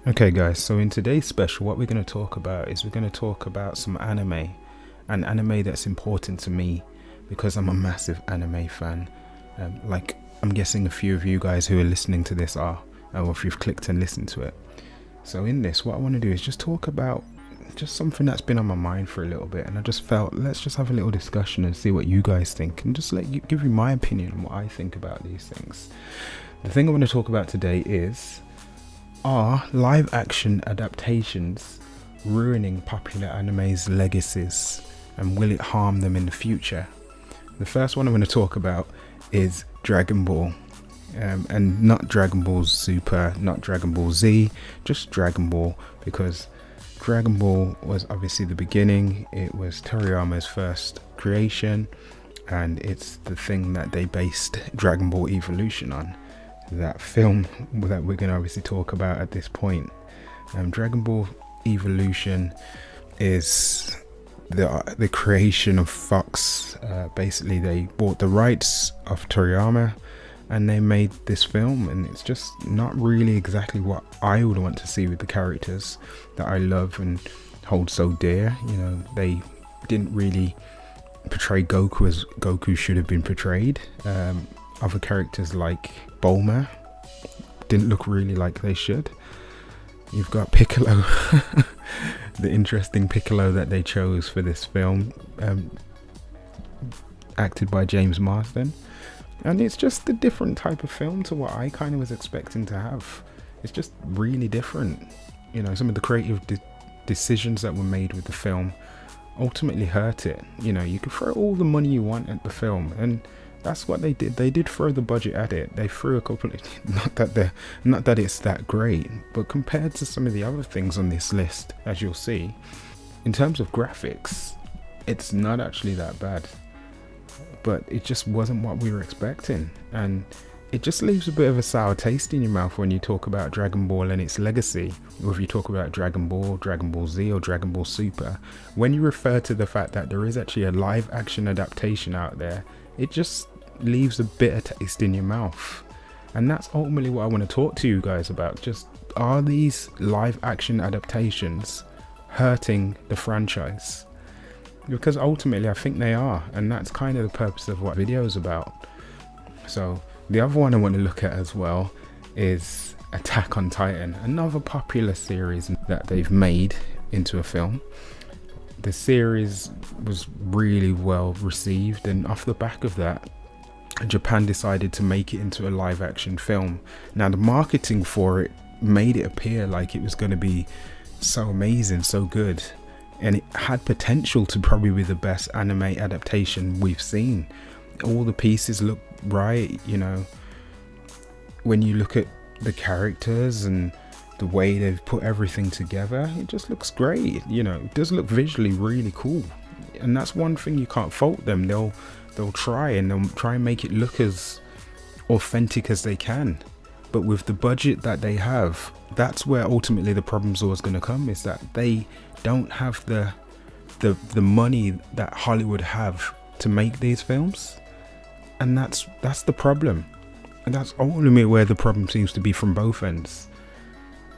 Okay guys, so in today's special what we're going to talk about is we're going to talk about some anime, an anime that's important to me because I'm a massive anime fan. Like I'm guessing a few of you guys who are listening to this are, or if you've clicked and listened to it. So in this, what I want to do is just talk about just something that's been on my mind for a little bit, and I just felt let's just have a little discussion and see what you guys think, and just give you my opinion on what I think about these things. The thing I want to talk about today is, are live action adaptations ruining popular anime's legacies, and will it harm them in the future? The first one I'm going to talk about is Dragon Ball. And not Dragon Ball Super, not Dragon Ball Z, just Dragon Ball, because Dragon Ball was obviously the beginning. It was Toriyama's first creation, and it's the thing that they based Dragon Ball Evolution on. That film that we're going to obviously talk about at this point. Dragon Ball Evolution is the creation of Fox. Basically they bought the rights of Toriyama and they made this film, and it's just not really exactly what I would want to see with the characters that I love and hold so dear. You know, they didn't really portray Goku as Goku should have been portrayed. Other characters like Bulma didn't look really like they should. You've got Piccolo, the interesting Piccolo that they chose for this film, acted by James Marsden, and it's just a different type of film to what I kind of was expecting to have. It's just really different. You know, some of the creative decisions that were made with the film ultimately hurt it. You know, you could throw all the money you want at the film, and that's what they did. They did throw the budget at it. They threw a couple of, not that it's that great, but compared to some of the other things on this list, as you'll see, in terms of graphics, it's not actually that bad. But it just wasn't what we were expecting, and it just leaves a bit of a sour taste in your mouth when you talk about Dragon Ball and its legacy, or if you talk about Dragon Ball, Dragon Ball Z, or Dragon Ball Super. When you refer to the fact that there is actually a live action adaptation out there, it just leaves a bitter taste in your mouth. And that's ultimately what I want to talk to you guys about. Just, are these live action adaptations hurting the franchise? Because ultimately I think they are, and that's kind of the purpose of what video is about. So the other one I want to look at as well is Attack on Titan, another popular series that they've made into a film. The series was really well received, and off the back of that, Japan decided to make it into a live action film. Now the marketing for it made it appear like it was going to be so amazing, so good, and it had potential to probably be the best anime adaptation we've seen. All the pieces look right, you know, when you look at the characters and the way they've put everything together, it just looks great. You know, it does look visually really cool, and that's one thing you can't fault them. They'll try and make it look as authentic as they can, but with the budget that they have, that's where ultimately the problem's always going to come, is that they don't have the money that Hollywood have to make these films, and that's the problem. And that's ultimately where the problem seems to be from both ends.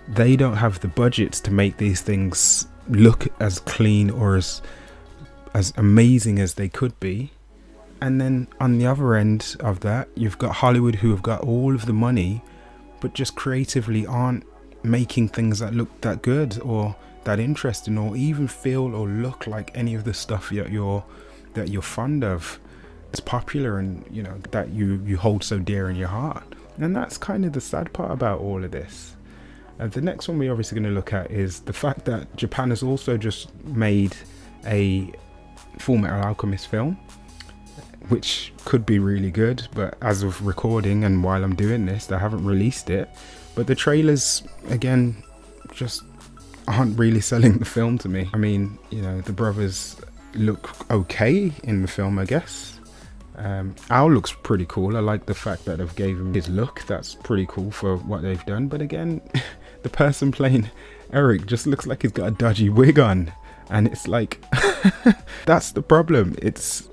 They don't have the budgets to make these things look as clean or as amazing as they could be. And then on the other end of that, you've got Hollywood, who have got all of the money, but just creatively aren't making things that look that good or that interesting, or even feel or look like any of the stuff that you're fond of. It's popular, and you know that you hold so dear in your heart. And that's kind of the sad part about all of this. The next one we're obviously going to look at is the fact that Japan has also just made a Full Metal Alchemist film, which could be really good, but as of recording and while I'm doing this, they haven't released it. But the trailers, again, just aren't really selling the film to me. I mean, you know, the brothers look okay in the film, I guess. Al looks pretty cool. I like the fact that they've gave him his look. That's pretty cool for what they've done. But again, the person playing Eric just looks like he's got a dodgy wig on, and it's like that's the problem. It's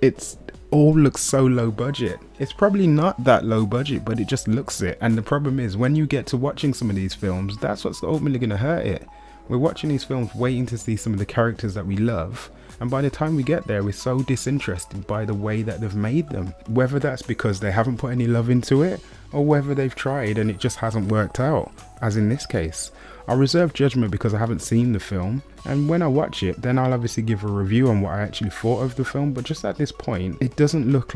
all looks so low budget. It's probably not that low budget, but it just looks it. And the problem is, when you get to watching some of these films, that's what's ultimately going to hurt it. We're watching these films waiting to see some of the characters that we love, and by the time we get there, we're so disinterested by the way that they've made them. Whether that's because they haven't put any love into it, or whether they've tried and it just hasn't worked out, as in this case. I'll reserve judgment because I haven't seen the film, and when I watch it, then I'll obviously give a review on what I actually thought of the film. But just at this point, it doesn't look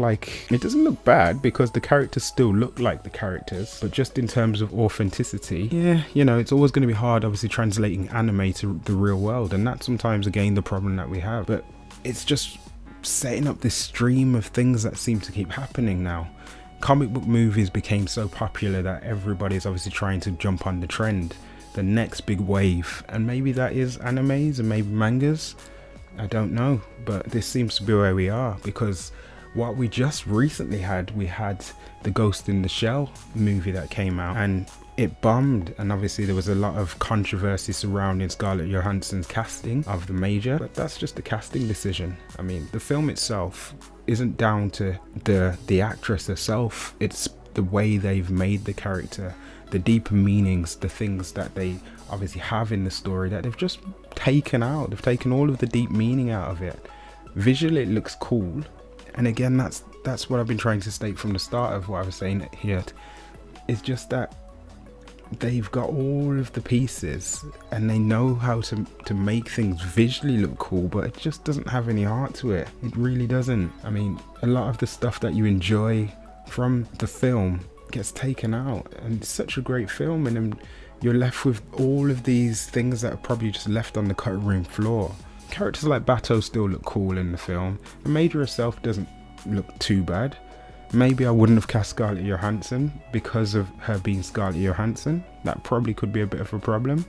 bad, because the characters still look like the characters, but just in terms of authenticity, yeah, you know, it's always going to be hard obviously translating anime to the real world, and that's sometimes again the problem that we have. But it's just setting up this stream of things that seem to keep happening now. Comic book movies became so popular that everybody's obviously trying to jump on the trend, the next big wave, and maybe that is animes and maybe mangas. I don't know, but this seems to be where we are, because what we just recently had, we had the Ghost in the Shell movie that came out, and it bombed, and obviously there was a lot of controversy surrounding Scarlett Johansson's casting of the Major, but that's just a casting decision. I mean, the film itself isn't down to the actress herself, it's the way they've made the character, the deeper meanings, the things that they obviously have in the story that they've just taken out. They've taken all of the deep meaning out of it. Visually it looks cool, and again, that's what I've been trying to state from the start of what I was saying here. It's just that they've got all of the pieces and they know how to make things visually look cool, but it just doesn't have any heart to it. It really doesn't. I mean, a lot of the stuff that you enjoy from the film gets taken out, and it's such a great film, and then you're left with all of these things that are probably just left on the cutting room floor. Characters like Bato still look cool in the film. The Major herself doesn't look too bad. Maybe I wouldn't have cast Scarlett Johansson because of her being Scarlett Johansson. That probably could be a bit of a problem,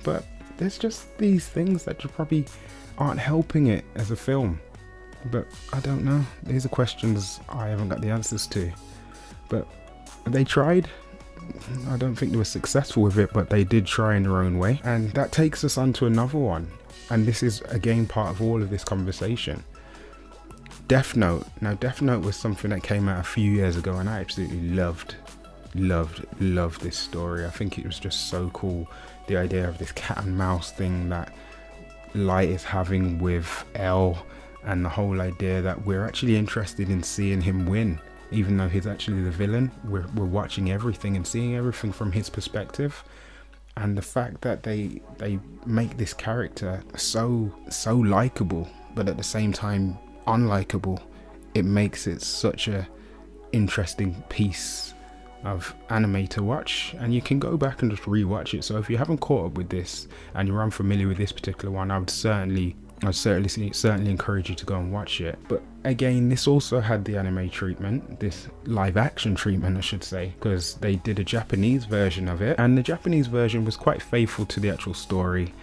but there's just these things that just probably aren't helping it as a film. But I don't know, these are questions I haven't got the answers to. But they tried. I don't think they were successful with it, but they did try in their own way. And that takes us on to another one, and this is again part of all of this conversation. Death Note. Now, Death Note was something that came out a few years ago, and I absolutely loved this story. I think it was just so cool, the idea of this cat and mouse thing that Light is having with L, and the whole idea that we're actually interested in seeing him win, even though he's actually the villain. We're watching everything and seeing everything from his perspective. And the fact that they make this character so likable, but at the same time unlikable, it makes it such a interesting piece of anime to watch, and you can go back and just rewatch it. So if you haven't caught up with this and you're unfamiliar with this particular one, I'd certainly encourage you to go and watch it. But again, this also had the anime treatment, this live action treatment I should say, because they did a Japanese version of it, and the Japanese version was quite faithful to the actual story.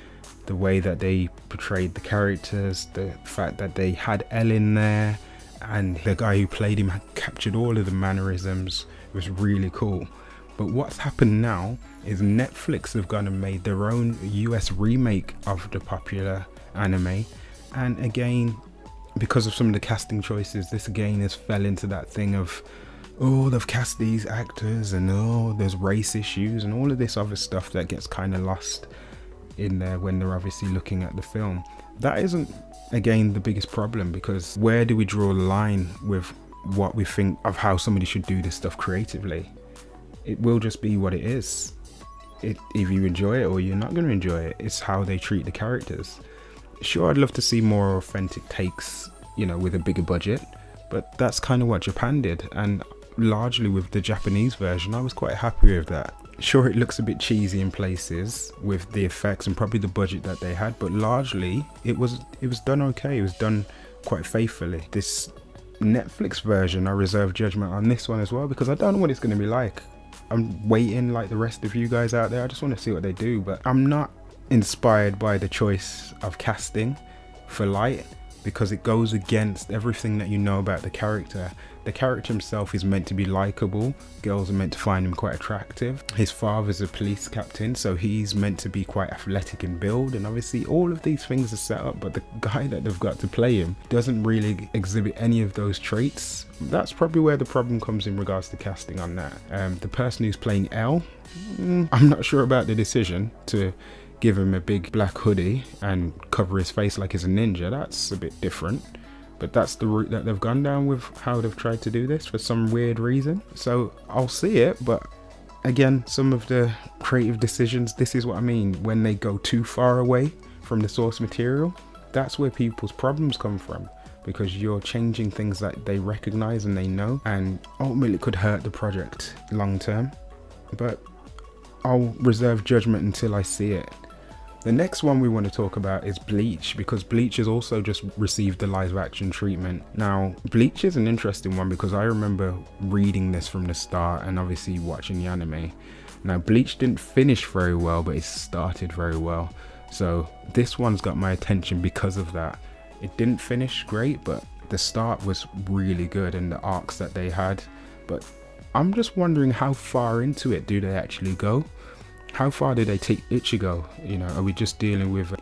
The way that they portrayed the characters, the fact that they had L in there, and the guy who played him had captured all of the mannerisms, was really cool. But what's happened now is Netflix have gone and made their own US remake of the popular anime, and again, because of some of the casting choices, this again has fell into that thing of, oh, they've cast these actors, and oh, there's race issues and all of this other stuff that gets kind of lost in there when they're obviously looking at the film. That isn't again the biggest problem, because where do we draw the line with what we think of how somebody should do this stuff creatively? It will just be what it is. If you enjoy it or you're not going to enjoy it, it's how they treat the characters. Sure, I'd love to see more authentic takes, you know, with a bigger budget, but that's kind of what Japan did, and largely with the Japanese version I was quite happy with that. Sure, it looks a bit cheesy in places with the effects and probably the budget that they had, but largely it was done okay. It was done quite faithfully. This Netflix version, I reserve judgment on this one as well, because I don't know what it's going to be like. I'm waiting like the rest of you guys out there. I just want to see what they do, but I'm not inspired by the choice of casting for Light. because it goes against everything that you know about the character. The character himself is meant to be likable. Girls are meant to find him quite attractive. His father's a police captain, so he's meant to be quite athletic in build, and obviously all of these things are set up, but the guy that they've got to play him doesn't really exhibit any of those traits. That's probably where the problem comes in regards to casting on that. The person who's playing L, I'm not sure about the decision to give him a big black hoodie and cover his face like he's a ninja. That's a bit different, but that's the route that they've gone down with how they've tried to do this for some weird reason. So I'll see it, but again, some of the creative decisions, this is what I mean, when they go too far away from the source material, that's where people's problems come from, because you're changing things that they recognize and they know, and ultimately it could hurt the project long term. But I'll reserve judgment until I see it. The next one we want to talk about is Bleach, because Bleach has also just received the live action treatment. Now, Bleach is an interesting one because I remember reading this from the start and obviously watching the anime. Now, Bleach didn't finish very well, but it started very well. So this one's got my attention because of that. It didn't finish great, but the start was really good and the arcs that they had. But I'm just wondering, how far into it do they actually go? How far do they take Ichigo? You know, are we just dealing with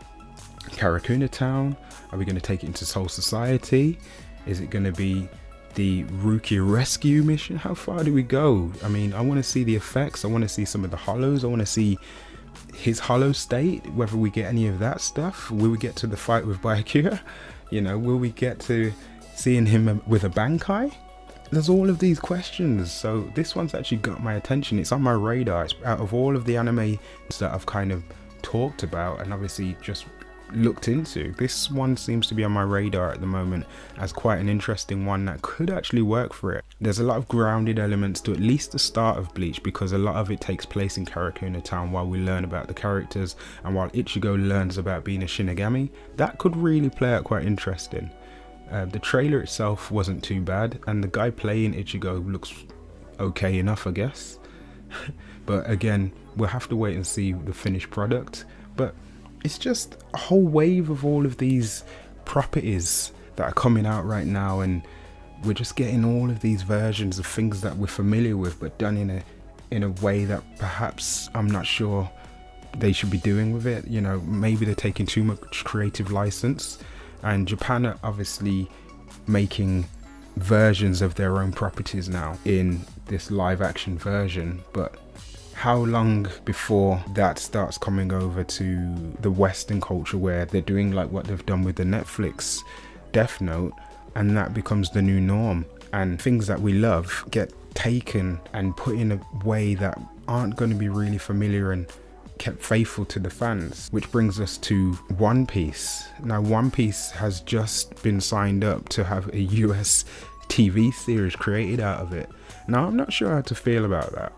Karakuna Town? Are we going to take it into Soul Society? Is it going to be the Rukia rescue mission? How far do we go? I mean, I want to see the effects. I want to see some of the hollows. I want to see his hollow state, whether we get any of that stuff. Will we get to the fight with Byakuya? You know, will we get to seeing him with a Bankai? There's all of these questions, so this one's actually got my attention. It's on my radar. It's out of all of the anime that I've kind of talked about and obviously just looked into, this one seems to be on my radar at the moment as quite an interesting one that could actually work for it. There's a lot of grounded elements to at least the start of Bleach, because a lot of it takes place in Karakuna Town while we learn about the characters, and while Ichigo learns about being a Shinigami. That could really play out quite interesting. The trailer itself wasn't too bad, and the guy playing Ichigo looks okay enough, I guess. But again, we'll have to wait and see the finished product. But it's just a whole wave of all of these properties that are coming out right now, and we're just getting all of these versions of things that we're familiar with, but done in a way that perhaps I'm not sure they should be doing with it. You know, maybe they're taking too much creative license. And Japan are obviously making versions of their own properties now in this live action version, but how long before that starts coming over to the Western culture, where they're doing like what they've done with the Netflix Death Note, and that becomes the new norm, and things that we love get taken and put in a way that aren't going to be really familiar and kept faithful to the fans. Which brings us to One Piece. Now, One Piece has just been signed up to have a US TV series created out of it. Now, I'm not sure how to feel about that,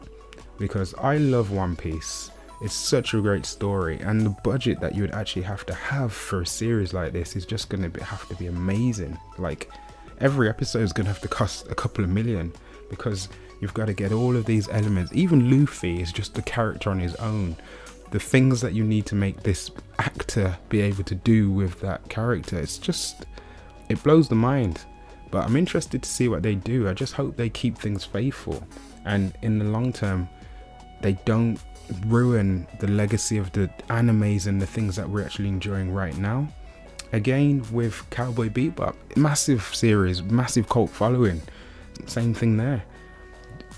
because I love One Piece. It's such a great story, and the budget that you would actually have to have for a series like this is just going to have to be amazing. Like, every episode is going to have to cost a couple of million, because you've got to get all of these elements. Even Luffy is just a character on his own. The things that you need to make this actor be able to do with that character, it blows the mind. But I'm interested to see what they do. I just hope they keep things faithful, and in the long term they don't ruin the legacy of the animes and the things that we're actually enjoying right now. Again, with Cowboy Bebop, massive series, massive cult following, same thing there.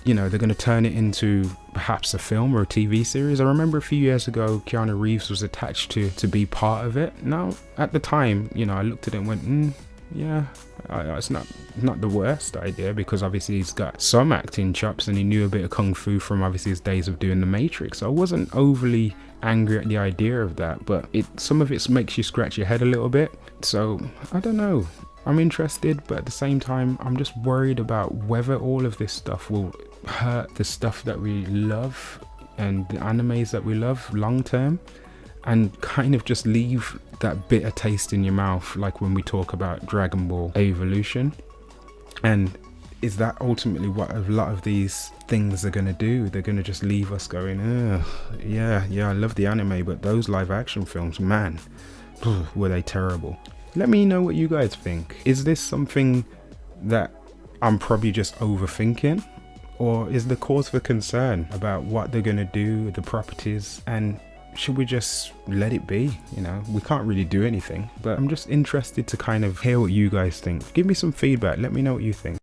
You know, they're going to turn it into perhaps a film or a TV series. I remember a few years ago, Keanu Reeves was attached to be part of it. Now, at the time, you know, I looked at it and went, yeah, it's not the worst idea, because obviously he's got some acting chops and he knew a bit of kung fu from obviously his days of doing The Matrix. So I wasn't overly angry at the idea of that, but some of it makes you scratch your head a little bit. So I don't know. I'm interested, but at the same time, I'm just worried about whether all of this stuff will hurt the stuff that we love and the animes that we love long term, and kind of just leave that bitter taste in your mouth, like when we talk about Dragon Ball Evolution. And is that ultimately what a lot of these things are going to do? They're going to just leave us going, yeah, I love the anime, but those live action films, man, were they terrible. Let me know what you guys think. Is this something that I'm probably just overthinking? Or is there cause for concern about what they're going to do, the properties, and should we just let it be? You know, we can't really do anything, but I'm just interested to kind of hear what you guys think. Give me some feedback. Let me know what you think.